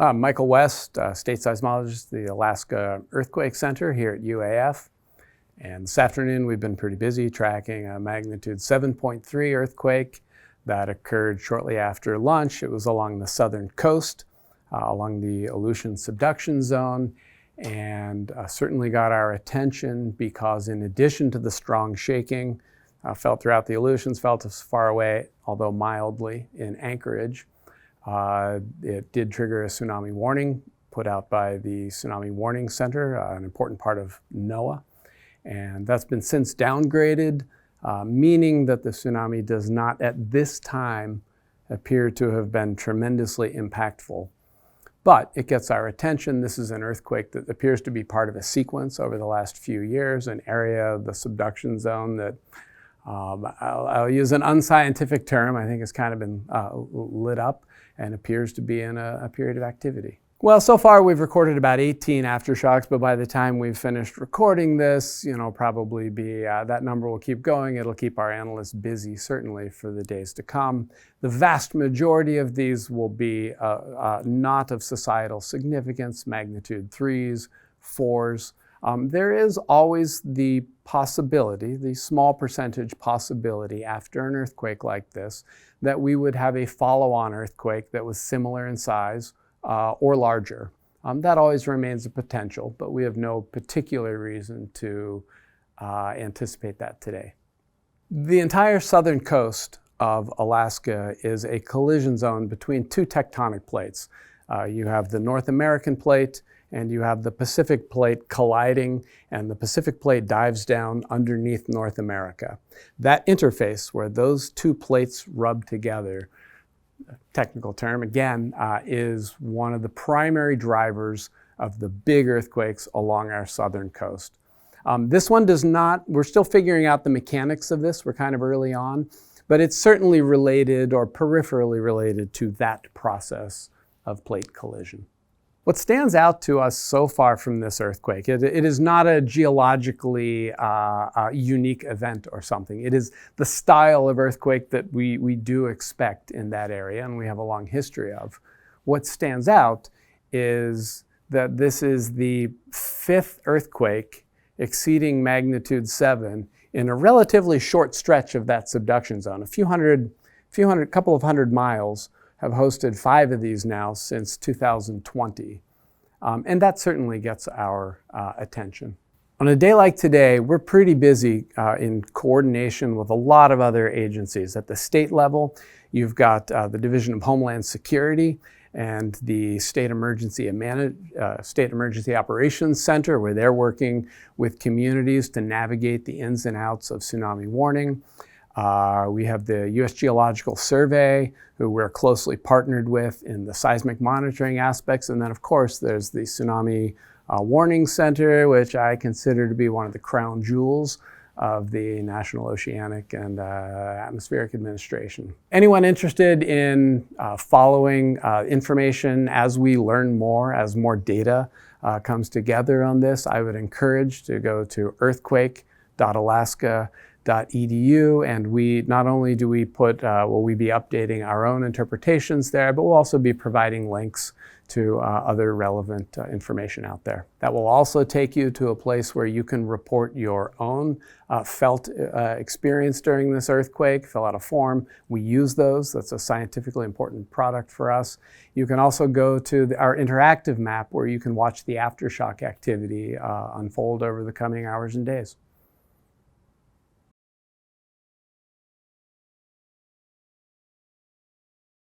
I'm Michael West, state seismologist at the Alaska Earthquake Center here at UAF. And this afternoon we've been pretty busy tracking a magnitude 7.3 earthquake that occurred shortly after lunch. It was along the southern coast, along the Aleutian subduction zone, and certainly got our attention because in addition to the strong shaking felt throughout the Aleutians, felt as far away, although mildly, in Anchorage. It did trigger a tsunami warning put out by the Tsunami Warning Center, an important part of NOAA. And that's been since downgraded, meaning that the tsunami does not at this time appear to have been tremendously impactful. But it gets our attention. This is an earthquake that appears to be part of a sequence over the last few years, an area of the subduction zone that I'll use an unscientific term, I think has kind of been lit up and appears to be in a period of activity. Well, so far we've recorded about 18 aftershocks, but by the time we've finished recording this, probably be, that number will keep going. It'll keep our analysts busy, certainly, for the days to come. The vast majority of these will be not of societal significance, magnitude 3s, 4s. There is always the possibility, the small percentage possibility after an earthquake like this, that we would have a follow-on earthquake that was similar in size or larger. That always remains a potential, but we have no particular reason to anticipate that today. The entire southern coast of Alaska is a collision zone between two tectonic plates. You have the North American plate and you have the Pacific plate colliding, and the Pacific plate dives down underneath North America. That interface where those two plates rub together, technical term again, is one of the primary drivers of the big earthquakes along our southern coast. This one does not, we're still figuring out the mechanics of this, we're kind of early on, but it's certainly related or peripherally related to that process of plate collision. What stands out to us so far from this earthquake, it is not a geologically unique event or something. It is the style of earthquake that we do expect in that area and we have a long history of. What stands out is that this is the 5th earthquake exceeding magnitude 7 in a relatively short stretch of that subduction zone. Couple of hundred miles have hosted 5 of these now since 2020. And that certainly gets our attention. On a day like today, we're pretty busy in coordination with a lot of other agencies. At the state level, you've got the Division of Homeland Security and the State Emergency Operations Center, where they're working with communities to navigate the ins and outs of tsunami warning. We have the U.S. Geological Survey, who we're closely partnered with in the seismic monitoring aspects. And then, of course, there's the Tsunami Warning Center, which I consider to be one of the crown jewels of the National Oceanic and Atmospheric Administration. Anyone interested in following information as we learn more, as more data comes together on this, I would encourage to go to earthquake.alaska.edu, and we not only do we will we be updating our own interpretations there, but we'll also be providing links to other relevant information out there. That will also take you to a place where you can report your own felt experience during this earthquake, fill out a form. We use those. That's a scientifically important product for us. You can also go to our interactive map where you can watch the aftershock activity unfold over the coming hours and days.